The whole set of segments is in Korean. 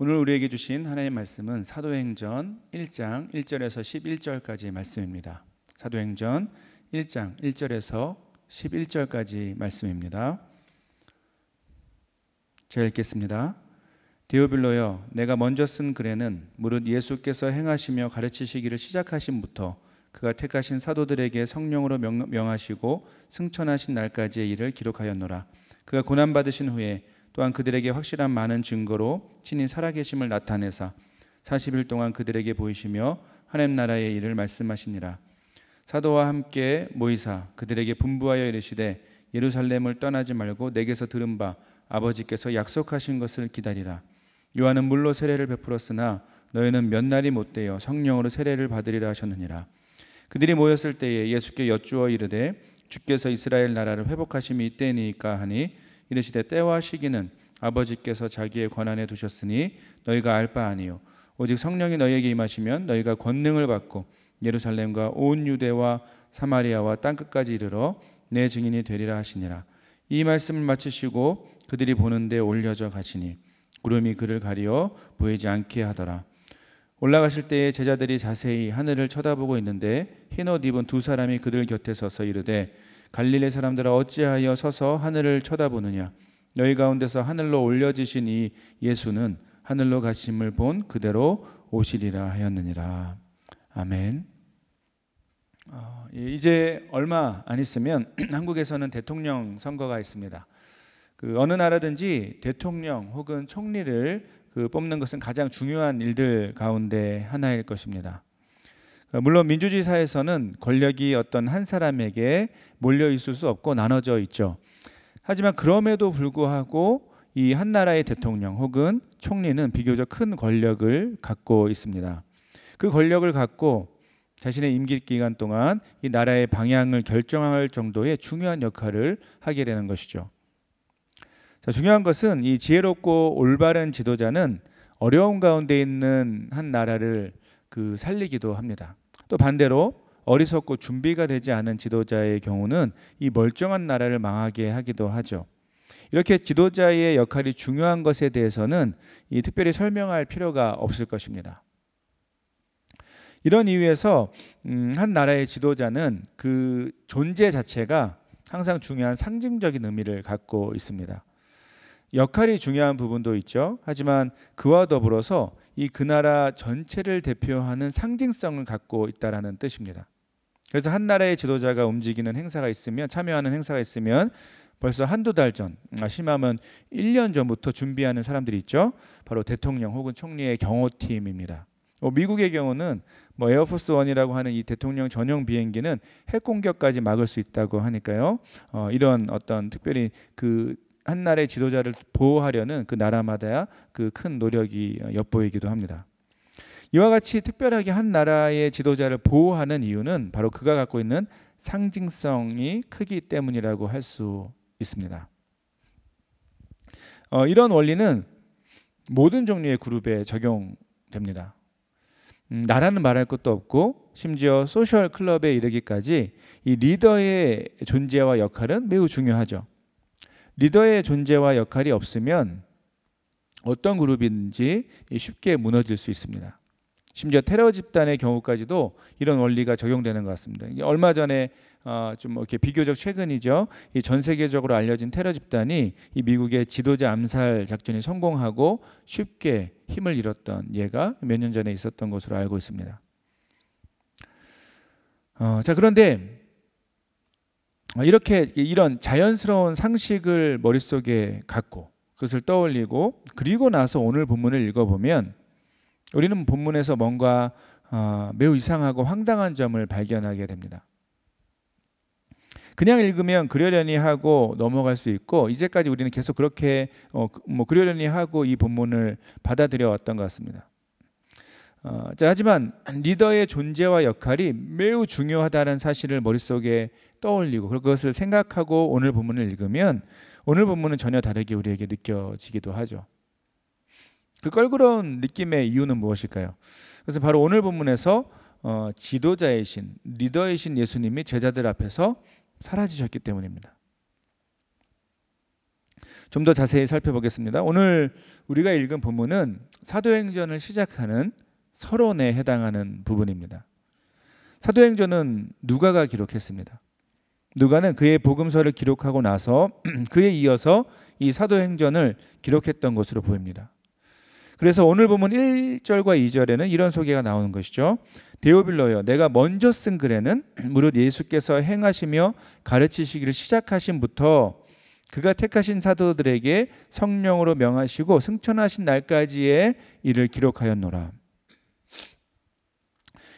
오늘 우리에게 주신 하나님의 말씀은 사도행전 1장 1절에서 11절까지의 말씀입니다. 사도행전 1장 1절에서 11절까지 말씀입니다. 제가 읽겠습니다. 데오빌로여, 내가 먼저 쓴 글에는 무릇 예수께서 행하시며 가르치시기를 시작하심부터 그가 택하신 사도들에게 성령으로 명하시고 승천하신 날까지의 일을 기록하였노라. 그가 고난받으신 후에 또한 그들에게 확실한 많은 증거로 친히 살아계심을 나타내사 40일 동안 그들에게 보이시며 하나님 나라의 일을 말씀하시니라. 사도와 함께 모이사 그들에게 분부하여 이르시되 예루살렘을 떠나지 말고 내게서 들은 바 아버지께서 약속하신 것을 기다리라. 요한은 물로 세례를 베풀었으나 너희는 몇 날이 못되어 성령으로 세례를 받으리라 하셨느니라. 그들이 모였을 때에 예수께 여쭈어 이르되 주께서 이스라엘 나라를 회복하심이 이때니까 하니 이르시되 때와 시기는 아버지께서 자기의 권한에 두셨으니 너희가 알 바 아니요 오직 성령이 너희에게 임하시면 너희가 권능을 받고 예루살렘과 온 유대와 사마리아와 땅끝까지 이르러 내 증인이 되리라 하시니라. 이 말씀을 마치시고 그들이 보는데 올려져 가시니 구름이 그를 가리어 보이지 않게 하더라. 올라가실 때에 제자들이 자세히 하늘을 쳐다보고 있는데 흰 옷 입은 두 사람이 그들 곁에 서서 이르되 갈릴리 사람들아 어찌하여 서서 하늘을 쳐다보느냐. 너희 가운데서 하늘로 올려지신 이 예수는 하늘로 가심을 본 그대로 오시리라 하였느니라. 아멘. 이제 얼마 안 있으면 한국에서는 대통령 선거가 있습니다. 어느 나라든지 대통령 혹은 총리를 뽑는 것은 가장 중요한 일들 가운데 하나일 것입니다. 물론 민주주의 사회에서는 권력이 어떤 한 사람에게 몰려 있을 수 없고 나눠져 있죠. 하지만 그럼에도 불구하고 이 한 나라의 대통령 혹은 총리는 비교적 큰 권력을 갖고 있습니다. 그 권력을 갖고 자신의 임기 기간 동안 이 나라의 방향을 결정할 정도의 중요한 역할을 하게 되는 것이죠. 자, 중요한 것은 이 지혜롭고 올바른 지도자는 어려움 가운데 있는 한 나라를 살리기도 합니다. 또 반대로 어리석고 준비가 되지 않은 지도자의 경우는 이 멀쩡한 나라를 망하게 하기도 하죠. 이렇게 지도자의 역할이 중요한 것에 대해서는 특별히 설명할 필요가 없을 것입니다. 이런 이유에서 한 나라의 지도자는 그 존재 자체가 항상 중요한 상징적인 의미를 갖고 있습니다. 역할이 중요한 부분도 있죠. 하지만 그와 더불어서 그 나라 전체를 대표하는 상징성을 갖고 있다라는 뜻입니다. 그래서 한 나라의 지도자가 움직이는 행사가 있으면, 참여하는 행사가 있으면 벌써 한두 달 전, 심하면 1년 전부터 준비하는 사람들이 있죠. 바로 대통령 혹은 총리의 경호팀입니다. 미국의 경우는 에어포스 원이라고 하는 이 대통령 전용 비행기는 핵 공격까지 막을 수 있다고 하니까요. 이런 어떤 특별히 한 나라의 지도자를 보호하려는 그 나라마다 큰 노력이 엿보이기도 합니다. 이와 같이 특별하게 한 나라의 지도자를 보호하는 이유는 바로 그가 갖고 있는 상징성이 크기 때문이라고 할 수 있습니다. 이런 원리는 모든 종류의 그룹에 적용됩니다. 나라는 말할 것도 없고 심지어 소셜 클럽에 이르기까지 이 리더의 존재와 역할은 매우 중요하죠. 리더의 존재와 역할이 없으면 어떤 그룹인지 쉽게 무너질 수 있습니다. 심지어 테러 집단의 경우까지도 이런 원리가 적용되는 것 같습니다. 얼마 전에 좀 이렇게 비교적 최근이죠. 이 전 세계적으로 알려진 테러 집단이 이 미국의 지도자 암살 작전이 성공하고 쉽게 힘을 잃었던 예가 몇 년 전에 있었던 것으로 알고 있습니다. 자, 그런데 이렇게 이런 자연스러운 상식을 머릿속에 갖고 그것을 떠올리고 그리고 나서 오늘 본문을 읽어보면 우리는 본문에서 뭔가 매우 이상하고 황당한 점을 발견하게 됩니다. 그냥 읽으면 그러려니 하고 넘어갈 수 있고 이제까지 우리는 계속 그렇게 그러려니 하고 이 본문을 받아들여 왔던 것 같습니다. 자, 하지만 리더의 존재와 역할이 매우 중요하다는 사실을 머릿속에 떠올리고 그것을 생각하고 오늘 본문을 읽으면 오늘 본문은 전혀 다르게 우리에게 느껴지기도 하죠. 그 껄끄러운 느낌의 이유는 무엇일까요? 그래서 바로 오늘 본문에서 지도자이신 리더이신 예수님이 제자들 앞에서 사라지셨기 때문입니다. 좀 더 자세히 살펴보겠습니다. 오늘 우리가 읽은 본문은 사도행전을 시작하는 서론에 해당하는 부분입니다. 사도행전은 누가가 기록했습니다. 누가는 그의 복음서를 기록하고 나서 그에 이어서 이 사도행전을 기록했던 것으로 보입니다. 그래서 오늘 본문 1절과 2절에는 이런 소개가 나오는 것이죠. 데오빌로여, 내가 먼저 쓴 글에는 무릇 예수께서 행하시며 가르치시기를 시작하신부터 그가 택하신 사도들에게 성령으로 명하시고 승천하신 날까지의 일을 기록하였노라.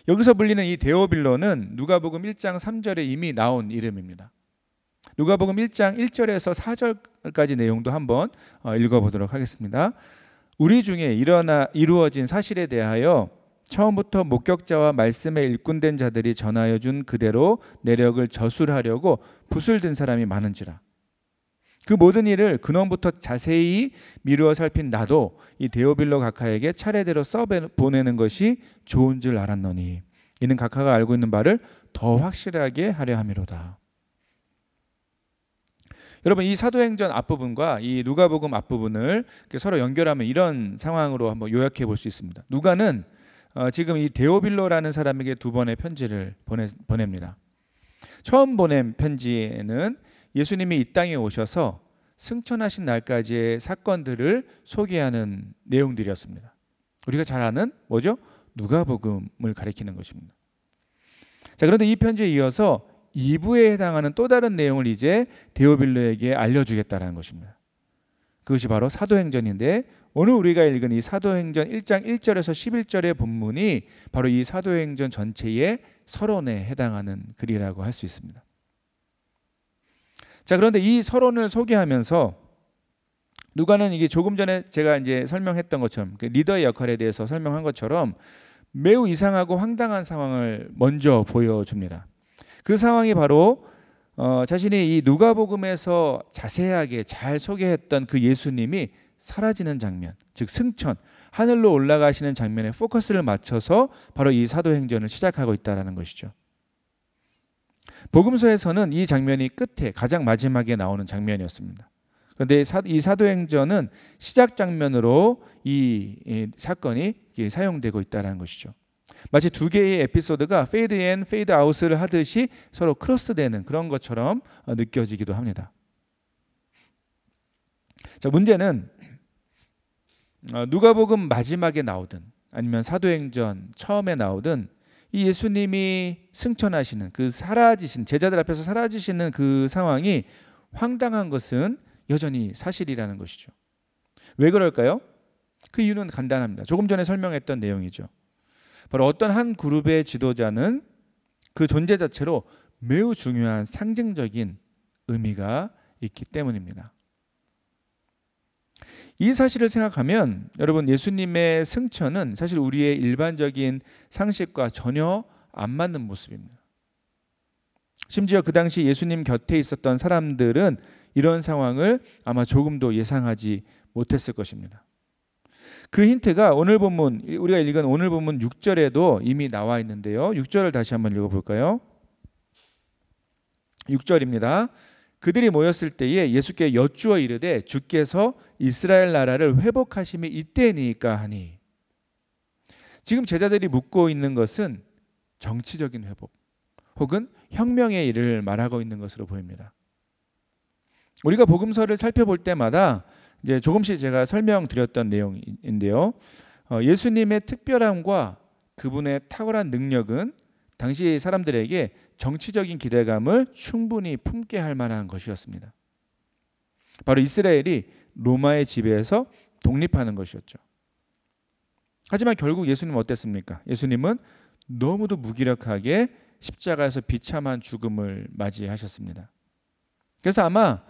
여기서 불리는 이 데오빌로는 누가복음 1장 3절에 이미 나온 이름입니다. 누가복음 1장 1절에서 4절까지 내용도 한번 읽어보도록 하겠습니다. 우리 중에 이루어진 사실에 대하여 처음부터 목격자와 말씀에 일꾼된 자들이 전하여 준 그대로 내력을 저술하려고 붓을 든 사람이 많은지라. 그 모든 일을 근원부터 자세히 미루어 살핀 나도 이 데오빌로 각하에게 차례대로 써보내는 것이 좋은 줄 알았노니 이는 각하가 알고 있는 바를 더 확실하게 하려 함이로다. 여러분, 이 사도행전 앞부분과 이 누가복음 앞부분을 서로 연결하면 이런 상황으로 한번 요약해 볼 수 있습니다. 누가는 지금 이 데오빌로라는 사람에게 두 번의 편지를 보냅니다. 처음 보낸 편지에는 예수님이 이 땅에 오셔서 승천하신 날까지의 사건들을 소개하는 내용들이었습니다. 우리가 잘 아는 뭐죠? 누가복음을 가리키는 것입니다. 자, 그런데 이 편지에 이어서 2부에 해당하는 또 다른 내용을 이제 데오빌로에게 알려주겠다는 것입니다. 그것이 바로 사도행전인데 오늘 우리가 읽은 이 사도행전 1장 1절에서 11절의 본문이 바로 이 사도행전 전체의 서론에 해당하는 글이라고 할 수 있습니다. 자, 그런데 이 서론을 소개하면서 누가는 이게 조금 전에 제가 이제 설명했던 것처럼 리더의 역할에 대해서 설명한 것처럼 매우 이상하고 황당한 상황을 먼저 보여줍니다. 그 상황이 바로 자신이 이 누가복음에서 자세하게 잘 소개했던 그 예수님이 사라지는 장면, 즉 승천, 하늘로 올라가시는 장면에 포커스를 맞춰서 바로 이 사도행전을 시작하고 있다는 것이죠. 복음서에서는 이 장면이 끝에 가장 마지막에 나오는 장면이었습니다. 그런데 이 사도행전은 시작 장면으로 이 사건이 사용되고 있다는 것이죠. 마치 두 개의 에피소드가 페이드 인, 페이드 아웃을 하듯이 서로 크로스되는 그런 것처럼 느껴지기도 합니다. 자, 문제는 누가복음 마지막에 나오든 아니면 사도행전 처음에 나오든 이 예수님이 승천하시는 그 사라지신 제자들 앞에서 사라지시는 그 상황이 황당한 것은 여전히 사실이라는 것이죠. 왜 그럴까요? 그 이유는 간단합니다. 조금 전에 설명했던 내용이죠. 바로 어떤 한 그룹의 지도자는 그 존재 자체로 매우 중요한 상징적인 의미가 있기 때문입니다. 이 사실을 생각하면 여러분, 예수님의 승천은 사실 우리의 일반적인 상식과 전혀 안 맞는 모습입니다. 심지어 그 당시 예수님 곁에 있었던 사람들은 이런 상황을 아마 조금도 예상하지 못했을 것입니다. 그 힌트가 오늘 본문, 우리가 읽은 오늘 본문 6절에도 이미 나와 있는데요. 6절을 다시 한번 읽어볼까요? 6절입니다. 그들이 모였을 때에 예수께 여쭈어 이르되 주께서 이스라엘 나라를 회복하심이 이때니까 하니. 지금 제자들이 묻고 있는 것은 정치적인 회복 혹은 혁명의 일을 말하고 있는 것으로 보입니다. 우리가 복음서를 살펴볼 때마다 이제 조금씩 제가 설명드렸던 내용인데요. 예수님의 특별함과 그분의 탁월한 능력은 당시 사람들에게 정치적인 기대감을 충분히 품게 할 만한 것이었습니다. 바로 이스라엘이 로마의 지배에서 독립하는 것이었죠. 하지만 결국 예수님은 어땠습니까? 예수님은 너무도 무기력하게 십자가에서 비참한 죽음을 맞이하셨습니다. 그래서 아마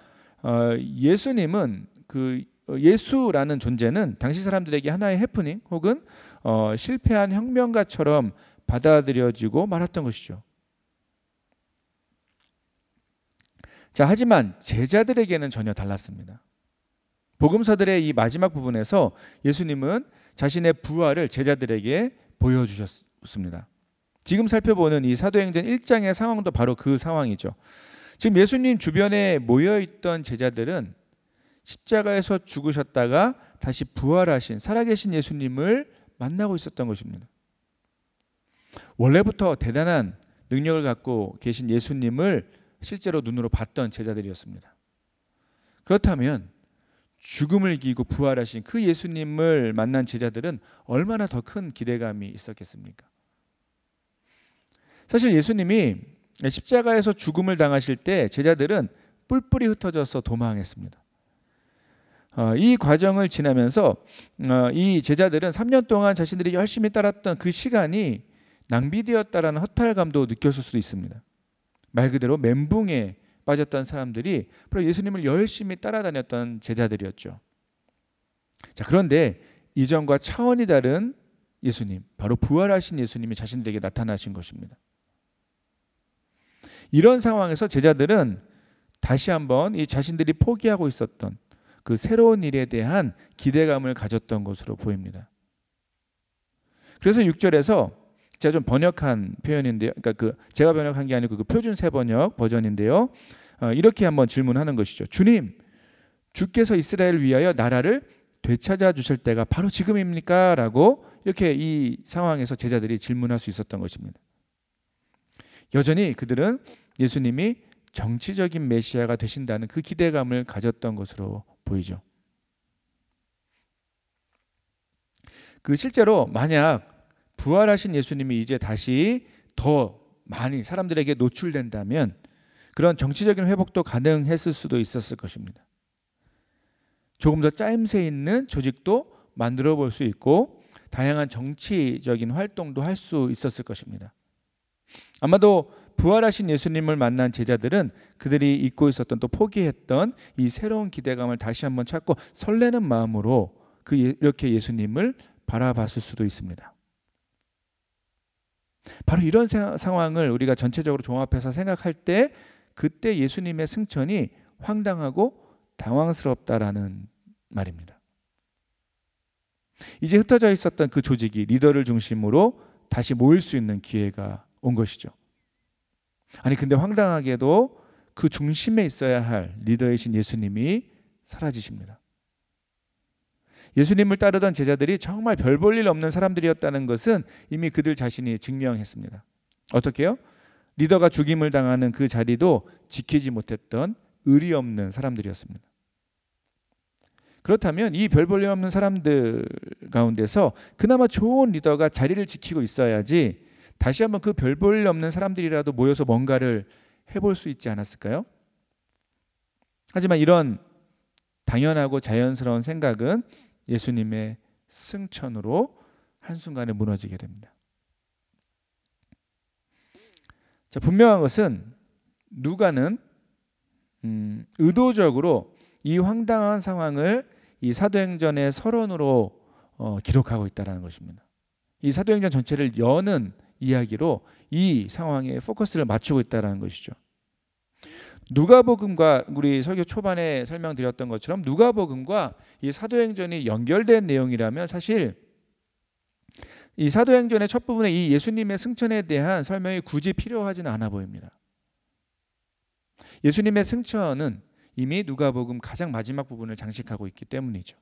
예수님은 그 예수라는 존재는 당시 사람들에게 하나의 해프닝 혹은 실패한 혁명가처럼 받아들여지고 말았던 것이죠. 자, 하지만 제자들에게는 전혀 달랐습니다. 복음서들의 이 마지막 부분에서 예수님은 자신의 부활을 제자들에게 보여주셨습니다. 지금 살펴보는 이 사도행전 1장의 상황도 바로 그 상황이죠. 지금 예수님 주변에 모여있던 제자들은 십자가에서 죽으셨다가 다시 부활하신 살아계신 예수님을 만나고 있었던 것입니다. 원래부터 대단한 능력을 갖고 계신 예수님을 실제로 눈으로 봤던 제자들이었습니다. 그렇다면 죽음을 이기고 부활하신 그 예수님을 만난 제자들은 얼마나 더 큰 기대감이 있었겠습니까? 사실 예수님이 십자가에서 죽음을 당하실 때 제자들은 뿔뿔이 흩어져서 도망했습니다. 이 과정을 지나면서 이 제자들은 3년 동안 자신들이 열심히 따랐던 그 시간이 낭비되었다라는 허탈감도 느꼈을 수도 있습니다. 말 그대로 멘붕에 빠졌던 사람들이 바로 예수님을 열심히 따라다녔던 제자들이었죠. 자, 그런데 이전과 차원이 다른 예수님, 바로 부활하신 예수님이 자신들에게 나타나신 것입니다. 이런 상황에서 제자들은 다시 한번 이 자신들이 포기하고 있었던 그 새로운 일에 대한 기대감을 가졌던 것으로 보입니다. 그래서 6절에서 제가 좀 번역한 표현인데요. 그러니까 제가 번역한 게 아니고 그 표준 세번역 버전인데요. 이렇게 한번 질문하는 것이죠. 주님, 주께서 이스라엘을 위하여 나라를 되찾아 주실 때가 바로 지금입니까? 라고 이렇게 이 상황에서 제자들이 질문할 수 있었던 것입니다. 여전히 그들은 예수님이 정치적인 메시아가 되신다는 그 기대감을 가졌던 것으로 보이죠. 실제로 만약 부활하신 예수님이 이제 다시 더 많이 사람들에게 노출된다면 그런 정치적인 회복도 가능했을 수도 있었을 것입니다. 조금 더 짜임새 있는 조직도 만들어 볼 수 있고 다양한 정치적인 활동도 할 수 있었을 것입니다. 아마도 부활하신 예수님을 만난 제자들은 그들이 잊고 있었던 또 포기했던 이 새로운 기대감을 다시 한번 찾고 설레는 마음으로 이렇게 예수님을 바라봤을 수도 있습니다. 바로 이런 상황을 우리가 전체적으로 종합해서 생각할 때 그때 예수님의 승천이 황당하고 당황스럽다라는 말입니다. 이제 흩어져 있었던 그 조직이 리더를 중심으로 다시 모일 수 있는 기회가 온 것이죠. 아니 근데 황당하게도 그 중심에 있어야 할 리더이신 예수님이 사라지십니다. 예수님을 따르던 제자들이 정말 별 볼 일 없는 사람들이었다는 것은 이미 그들 자신이 증명했습니다. 어떻게요? 리더가 죽임을 당하는 그 자리도 지키지 못했던 의리 없는 사람들이었습니다. 그렇다면 이 별 볼 일 없는 사람들 가운데서 그나마 좋은 리더가 자리를 지키고 있어야지 다시 한번 그 별 볼 일 없는 사람들이라도 모여서 뭔가를 해볼 수 있지 않았을까요? 하지만 이런 당연하고 자연스러운 생각은 예수님의 승천으로 한순간에 무너지게 됩니다. 자, 분명한 것은 누가는 의도적으로 이 황당한 상황을 이 사도행전의 서론으로 기록하고 있다는 것입니다. 이 사도행전 전체를 여는 이야기로 이 상황에 포커스를 맞추고 있다는 것이죠. 누가복음과 우리 설교 초반에 설명드렸던 것처럼 누가복음과 이 사도행전이 연결된 내용이라면 사실 이 사도행전의 첫 부분에 이 예수님의 승천에 대한 설명이 굳이 필요하지는 않아 보입니다. 예수님의 승천은 이미 누가복음 가장 마지막 부분을 장식하고 있기 때문이죠.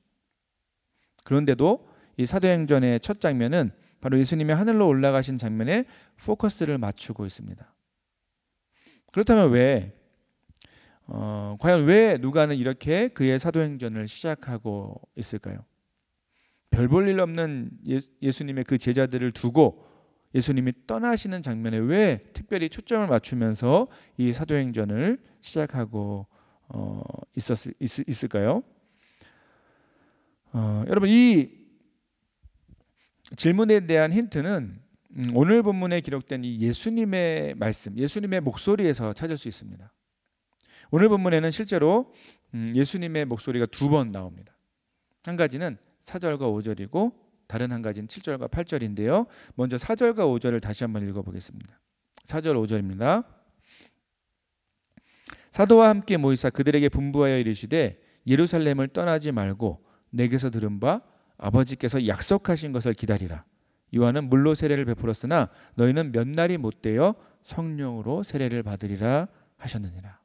그런데도 이 사도행전의 첫 장면은 바로 예수님이 하늘로 올라가신 장면에 포커스를 맞추고 있습니다. 그렇다면 과연 왜 누가는 이렇게 그의 사도행전을 시작하고 있을까요? 별 볼 일 없는 예수님의 그 제자들을 두고 예수님이 떠나시는 장면에 왜 특별히 초점을 맞추면서 이 사도행전을 시작하고 있을까요? 여러분 이 질문에 대한 힌트는 오늘 본문에 기록된 이 예수님의 말씀, 예수님의 목소리에서 찾을 수 있습니다. 오늘 본문에는 실제로 예수님의 목소리가 2번 나옵니다. 한 가지는 4절과 5절이고 다른 한 가지는 7절과 8절인데요. 먼저 4절과 5절을 다시 한번 읽어보겠습니다. 4절 5절입니다. 사도와 함께 모이사 그들에게 분부하여 이르시되 예루살렘을 떠나지 말고 내게서 들은 바 아버지께서 약속하신 것을 기다리라. 요한은 물로 세례를 베풀었으나 너희는 몇 날이 못되어 성령으로 세례를 받으리라 하셨느니라.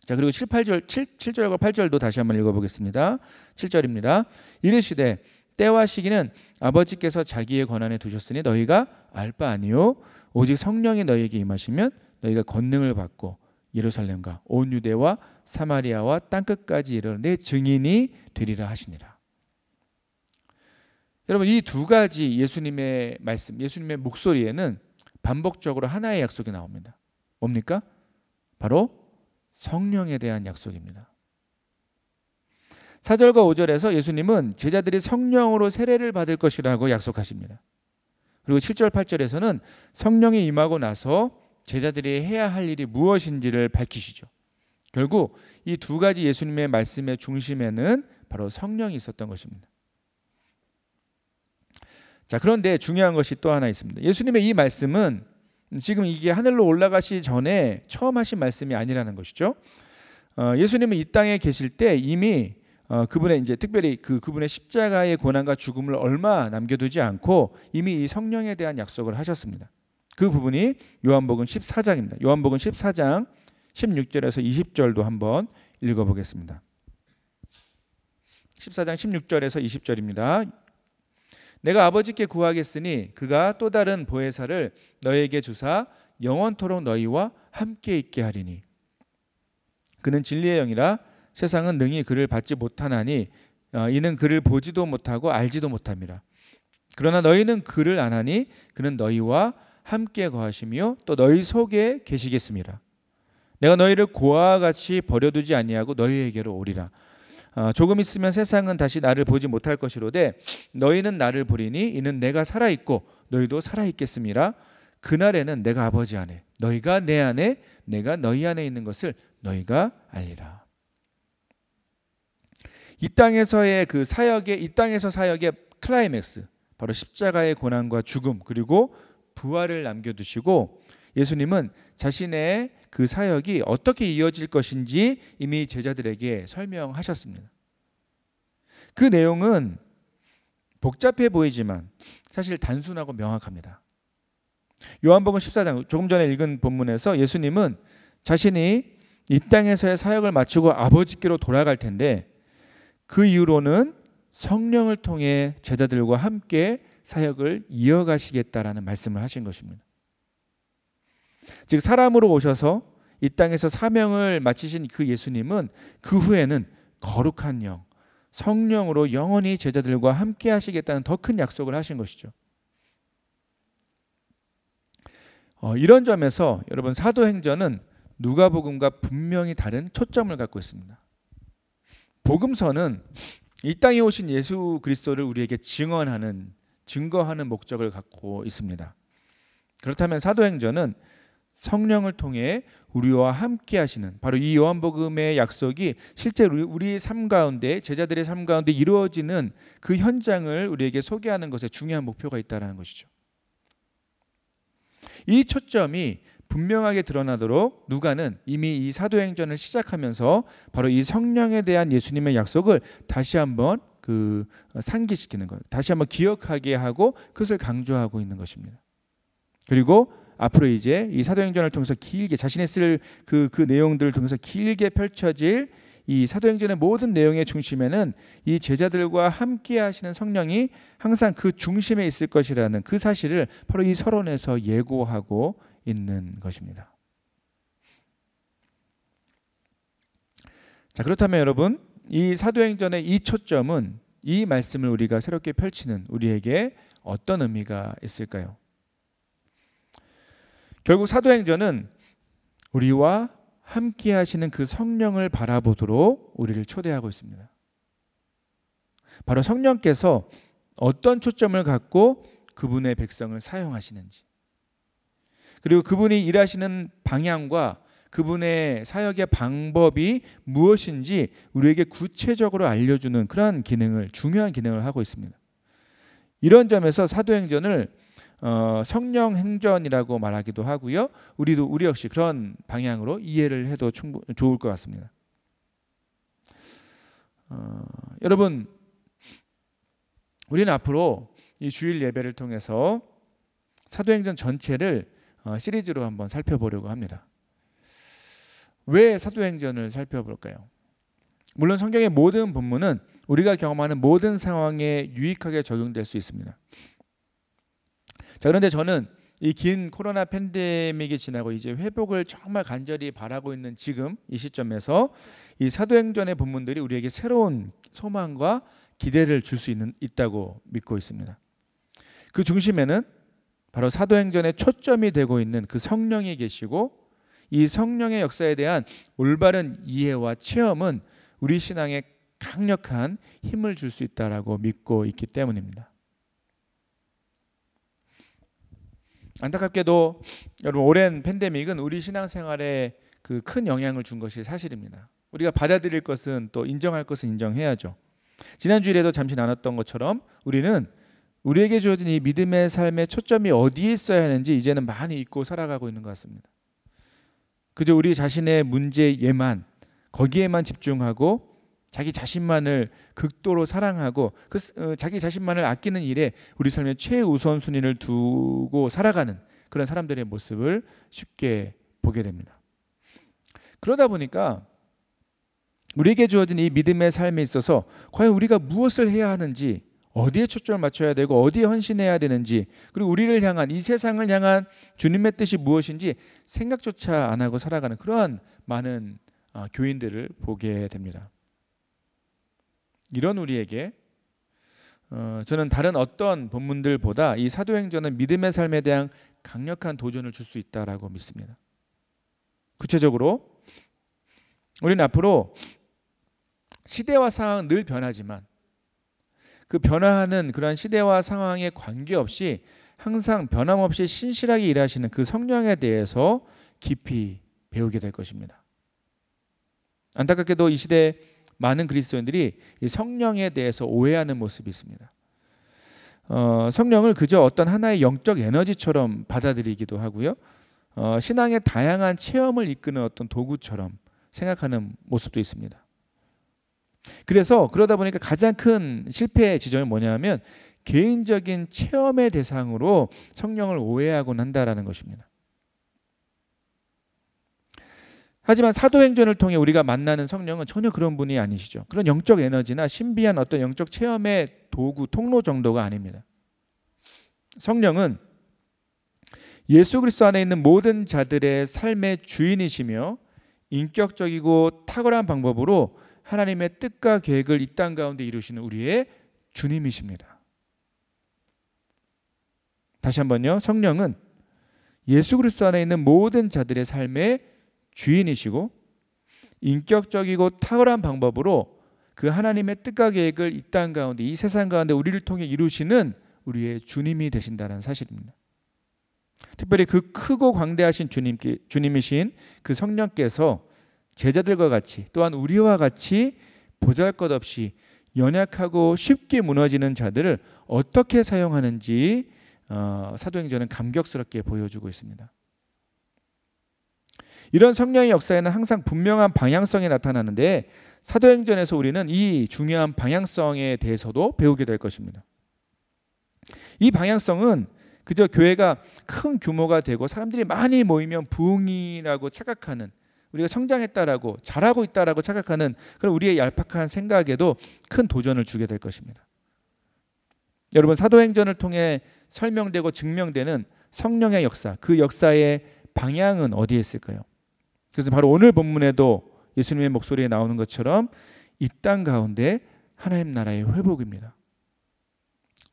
자, 그리고 7절과 8절도 다시 한번 읽어보겠습니다. 7절입니다. 이르시되 때와 시기는 아버지께서 자기의 권한에 두셨으니 너희가 알 바 아니요 오직 성령이 너희에게 임하시면 너희가 권능을 받고 예루살렘과 온 유대와 사마리아와 땅끝까지 이르러 내 증인이 되리라 하시니라. 여러분, 이 두 가지 예수님의 말씀, 예수님의 목소리에는 반복적으로 하나의 약속이 나옵니다. 뭡니까? 바로 성령에 대한 약속입니다. 4절과 5절에서 예수님은 제자들이 성령으로 세례를 받을 것이라고 약속하십니다. 그리고 7절, 8절에서는 성령이 임하고 나서 제자들이 해야 할 일이 무엇인지를 밝히시죠. 결국 이 두 가지 예수님의 말씀의 중심에는 바로 성령이 있었던 것입니다. 자, 그런데 중요한 것이 또 하나 있습니다. 예수님의 이 말씀은 지금 이게 하늘로 올라가시 전에 처음 하신 말씀이 아니라는 것이죠. 예수님은 이 땅에 계실 때 이미 그분의 이제 특별히 그분의 십자가의 고난과 죽음을 얼마 남겨두지 않고 이미 이 성령에 대한 약속을 하셨습니다. 그 부분이 요한복음 14장입니다. 요한복음 14장 16절에서 20절도 한번 읽어보겠습니다. 14장 16절에서 20절입니다. 내가 아버지께 구하겠으니 그가 또 다른 보혜사를 너희에게 주사 영원토록 너희와 함께 있게 하리니 그는 진리의 영이라 세상은 능히 그를 받지 못하나니 이는 그를 보지도 못하고 알지도 못함이라. 그러나 너희는 그를 아나니 그는 너희와 함께 거하시며 또 너희 속에 계시겠습니다. 내가 너희를 고아와 같이 버려두지 아니하고 너희에게로 오리라. 조금 있으면 세상은 다시 나를 보지 못할 것이로되 너희는 나를 보리니 이는 내가 살아있고 너희도 살아있겠음이라. 그날에는 내가 아버지 안에 너희가 내 안에 내가 너희 안에 있는 것을 너희가 알리라. 이 땅에서의 그 사역의 이 땅에서 사역의 클라이맥스, 바로 십자가의 고난과 죽음 그리고 부활을 남겨두시고 예수님은 자신의 그 사역이 어떻게 이어질 것인지 이미 제자들에게 설명하셨습니다. 그 내용은 복잡해 보이지만 사실 단순하고 명확합니다. 요한복음 14장 조금 전에 읽은 본문에서 예수님은 자신이 이 땅에서의 사역을 마치고 아버지께로 돌아갈 텐데 그 이후로는 성령을 통해 제자들과 함께 사역을 이어가시겠다라는 말씀을 하신 것입니다. 즉 사람으로 오셔서 이 땅에서 사명을 마치신 그 예수님은 그 후에는 거룩한 영, 성령으로 영원히 제자들과 함께 하시겠다는 더 큰 약속을 하신 것이죠. 이런 점에서 여러분 사도행전은 누가복음과 분명히 다른 초점을 갖고 있습니다. 복음서는 이 땅에 오신 예수 그리스도를 우리에게 증거하는 목적을 갖고 있습니다. 그렇다면 사도행전은 성령을 통해 우리와 함께 하시는 바로 이 요한복음의 약속이 실제로 우리의 삶 가운데 제자들의 삶 가운데 이루어지는 그 현장을 우리에게 소개하는 것에 중요한 목표가 있다는 것이죠. 이 초점이 분명하게 드러나도록 누가는 이미 이 사도행전을 시작하면서 바로 이 성령에 대한 예수님의 약속을 다시 한번 상기시키는 것, 다시 한번 기억하게 하고 그것을 강조하고 있는 것입니다. 그리고 앞으로 이제 이 사도행전을 통해서 길게 자신의 쓸 그 내용들을 통해서 길게 펼쳐질 이 사도행전의 모든 내용의 중심에는 이 제자들과 함께 하시는 성령이 항상 그 중심에 있을 것이라는 그 사실을 바로 이 서론에서 예고하고 있는 것입니다. 자, 그렇다면 여러분, 이 사도행전의 이 초점은 이 말씀을 우리가 새롭게 펼치는 우리에게 어떤 의미가 있을까요? 결국 사도행전은 우리와 함께 하시는 그 성령을 바라보도록 우리를 초대하고 있습니다. 바로 성령께서 어떤 초점을 갖고 그분의 백성을 사용하시는지, 그리고 그분이 일하시는 방향과 그분의 사역의 방법이 무엇인지 우리에게 구체적으로 알려주는 그러한 중요한 기능을 하고 있습니다. 이런 점에서 사도행전을 성령 행전이라고 말하기도 하고요. 우리 역시 그런 방향으로 이해를 해도 좋을 것 같습니다. 여러분, 우리는 앞으로 이 주일 예배를 통해서 사도행전 전체를 시리즈로 한번 살펴보려고 합니다. 왜 사도행전을 살펴볼까요? 물론 성경의 모든 본문은 우리가 경험하는 모든 상황에 유익하게 적용될 수 있습니다. 자, 그런데 저는 이 긴 코로나 팬데믹이 지나고 이제 회복을 정말 간절히 바라고 있는 지금 이 시점에서 이 사도행전의 본문들이 우리에게 새로운 소망과 기대를 줄 수 있다고 믿고 있습니다. 그 중심에는 바로 사도행전의 초점이 되고 있는 그 성령이 계시고, 이 성령의 역사에 대한 올바른 이해와 체험은 우리 신앙에 강력한 힘을 줄 수 있다라고 믿고 있기 때문입니다. 안타깝게도 여러분, 오랜 팬데믹은 우리 신앙생활에 그 큰 영향을 준 것이 사실입니다. 우리가 받아들일 것은 또 인정할 것은 인정해야죠. 지난주일에도 잠시 나눴던 것처럼 우리는 우리에게 주어진 이 믿음의 삶의 초점이 어디에 있어야 하는지 이제는 많이 잊고 살아가고 있는 것 같습니다. 그저 우리 자신의 문제에만, 거기에만 집중하고 자기 자신만을 극도로 사랑하고 자기 자신만을 아끼는 일에 우리 삶의 최우선순위를 두고 살아가는 그런 사람들의 모습을 쉽게 보게 됩니다. 그러다 보니까 우리에게 주어진 이 믿음의 삶에 있어서 과연 우리가 무엇을 해야 하는지, 어디에 초점을 맞춰야 되고 어디에 헌신해야 되는지, 그리고 우리를 향한, 이 세상을 향한 주님의 뜻이 무엇인지 생각조차 안 하고 살아가는 그러한 많은 교인들을 보게 됩니다. 이런 우리에게 저는 다른 어떤 본문들보다 이 사도행전은 믿음의 삶에 대한 강력한 도전을 줄 수 있다라고 믿습니다. 구체적으로 우리는 앞으로 시대와 상황은 늘 변하지만 그 변화하는 그러한 시대와 상황에 관계없이 항상 변함없이 신실하게 일하시는 그 성령에 대해서 깊이 배우게 될 것입니다. 안타깝게도 이 시대에 많은 그리스도인들이 이 성령에 대해서 오해하는 모습이 있습니다. 성령을 그저 어떤 하나의 영적 에너지처럼 받아들이기도 하고요. 신앙의 다양한 체험을 이끄는 어떤 도구처럼 생각하는 모습도 있습니다. 그래서 그러다 보니까 가장 큰 실패의 지점이 뭐냐면 개인적인 체험의 대상으로 성령을 오해하곤 한다라는 것입니다. 하지만 사도행전을 통해 우리가 만나는 성령은 전혀 그런 분이 아니시죠. 그런 영적 에너지나 신비한 어떤 영적 체험의 도구, 통로 정도가 아닙니다. 성령은 예수 그리스도 안에 있는 모든 자들의 삶의 주인이시며 인격적이고 탁월한 방법으로 하나님의 뜻과 계획을 이 땅 가운데 이루시는 우리의 주님이십니다. 다시 한번요. 성령은 예수 그리스도 안에 있는 모든 자들의 삶의 주인이시고 인격적이고 탁월한 방법으로 그 하나님의 뜻과 계획을 이 땅 가운데, 이 세상 가운데 우리를 통해 이루시는 우리의 주님이 되신다는 사실입니다. 특별히 그 크고 광대하신 주님이신 그 성령께서 제자들과 같이, 또한 우리와 같이 보잘것없이 연약하고 쉽게 무너지는 자들을 어떻게 사용하는지 사도행전은 감격스럽게 보여주고 있습니다. 이런 성령의 역사에는 항상 분명한 방향성이 나타나는데 사도행전에서 우리는 이 중요한 방향성에 대해서도 배우게 될 것입니다. 이 방향성은 그저 교회가 큰 규모가 되고 사람들이 많이 모이면 부흥이라고 착각하는, 우리가 성장했다라고, 잘하고 있다라고 착각하는 그런 우리의 얄팍한 생각에도 큰 도전을 주게 될 것입니다. 여러분, 사도행전을 통해 설명되고 증명되는 성령의 역사, 그 역사의 방향은 어디에 있을까요? 그래서 바로 오늘 본문에도 예수님의 목소리에 나오는 것처럼 이 땅 가운데 하나님 나라의 회복입니다.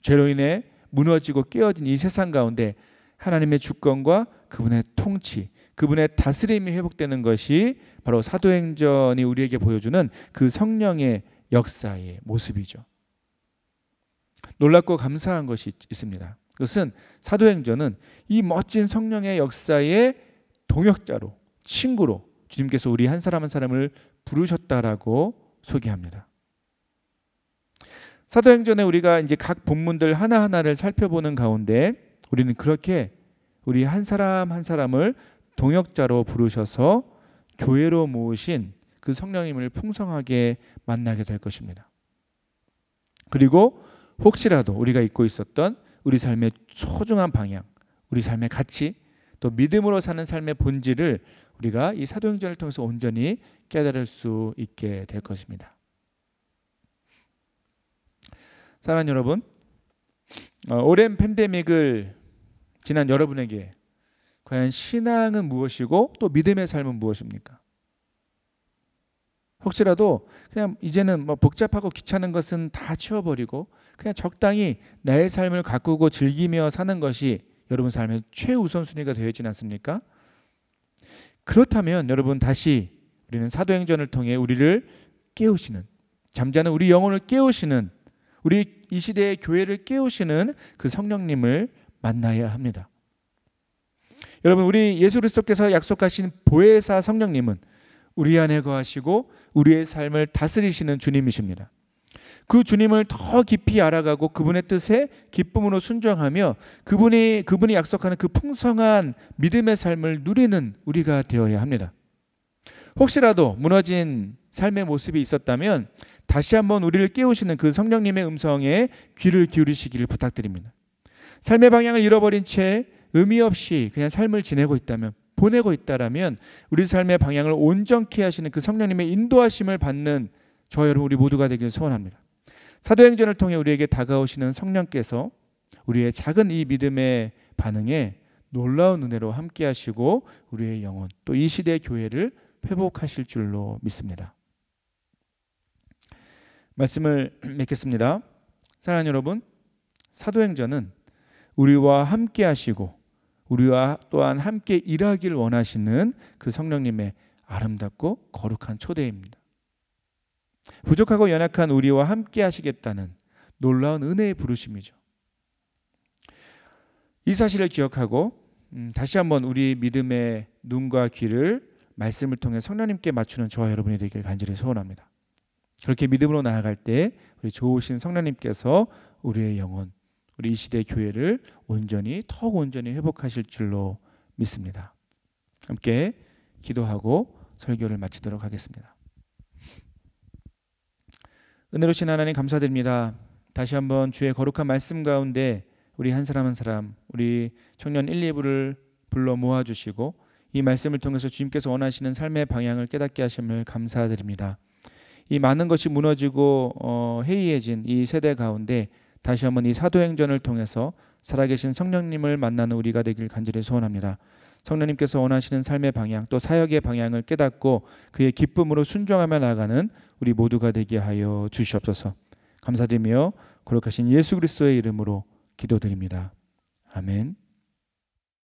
죄로 인해 무너지고 깨어진 이 세상 가운데 하나님의 주권과 그분의 통치, 그분의 다스림이 회복되는 것이 바로 사도행전이 우리에게 보여주는 그 성령의 역사의 모습이죠. 놀랍고 감사한 것이 있습니다. 그것은 사도행전은 이 멋진 성령의 역사의 동역자로, 친구로 주님께서 우리 한 사람 한 사람을 부르셨다라고 소개합니다. 사도행전에 우리가 이제 각 본문들 하나하나를 살펴보는 가운데 우리는 그렇게 우리 한 사람 한 사람을 동역자로 부르셔서 교회로 모으신 그 성령님을 풍성하게 만나게 될 것입니다. 그리고 혹시라도 우리가 잊고 있었던 우리 삶의 소중한 방향, 우리 삶의 가치, 또 믿음으로 사는 삶의 본질을 우리가 이 사도행전을 통해서 온전히 깨달을 수 있게 될 것입니다. 사랑하는 여러분, 오랜 팬데믹을 지난 여러분에게 과연 신앙은 무엇이고 또 믿음의 삶은 무엇입니까? 혹시라도 그냥 이제는 뭐 복잡하고 귀찮은 것은 다 치워버리고 그냥 적당히 나의 삶을 가꾸고 즐기며 사는 것이 여러분 삶의 최우선순위가 되어 있지 않습니까? 그렇다면 여러분 다시 우리는 사도행전을 통해 우리를 깨우시는, 잠자는 우리 영혼을 깨우시는, 우리 이 시대의 교회를 깨우시는 그 성령님을 만나야 합니다. 여러분, 우리 예수 그리스도께서 약속하신 보혜사 성령님은 우리 안에 거하시고 우리의 삶을 다스리시는 주님이십니다. 그 주님을 더 깊이 알아가고 그분의 뜻에 기쁨으로 순종하며 그분이 약속하는 그 풍성한 믿음의 삶을 누리는 우리가 되어야 합니다. 혹시라도 무너진 삶의 모습이 있었다면 다시 한번 우리를 깨우시는 그 성령님의 음성에 귀를 기울이시기를 부탁드립니다. 삶의 방향을 잃어버린 채 의미 없이 그냥 삶을 지내고 있다면, 보내고 있다라면 우리 삶의 방향을 온전케 하시는 그 성령님의 인도하심을 받는 저와 여러분 우리 모두가 되기를 소원합니다. 사도행전을 통해 우리에게 다가오시는 성령께서 우리의 작은 이 믿음의 반응에 놀라운 은혜로 함께 하시고 우리의 영혼 또 이 시대의 교회를 회복하실 줄로 믿습니다. 말씀을 맺겠습니다. 사랑하는 여러분, 사도행전은 우리와 함께 하시고 우리와 또한 함께 일하길 원하시는 그 성령님의 아름답고 거룩한 초대입니다. 부족하고 연약한 우리와 함께 하시겠다는 놀라운 은혜의 부르심이죠. 이 사실을 기억하고 다시 한번 우리 믿음의 눈과 귀를 말씀을 통해 성령님께 맞추는 저와 여러분이 되길 간절히 소원합니다. 그렇게 믿음으로 나아갈 때 우리 좋으신 성령님께서 우리의 영혼, 우리 이 시대의 교회를 더욱 온전히 회복하실 줄로 믿습니다. 함께 기도하고 설교를 마치도록 하겠습니다. 은혜로우신 하나님 감사드립니다. 다시 한번 주의 거룩한 말씀 가운데 우리 한 사람 한 사람, 우리 청년 1, 2부를 불러 모아주시고 이 말씀을 통해서 주님께서 원하시는 삶의 방향을 깨닫게 하심을 감사드립니다. 이 많은 것이 무너지고 해이해진 이 세대 가운데 다시 한번 이 사도행전을 통해서 살아계신 성령님을 만나는 우리가 되길 간절히 소원합니다. 성령님께서 원하시는 삶의 방향 또 사역의 방향을 깨닫고 그의 기쁨으로 순종하며 나아가는 우리 모두가 되게 하여 주시옵소서. 감사드리며 거룩하신 예수 그리스도의 이름으로 기도드립니다. 아멘.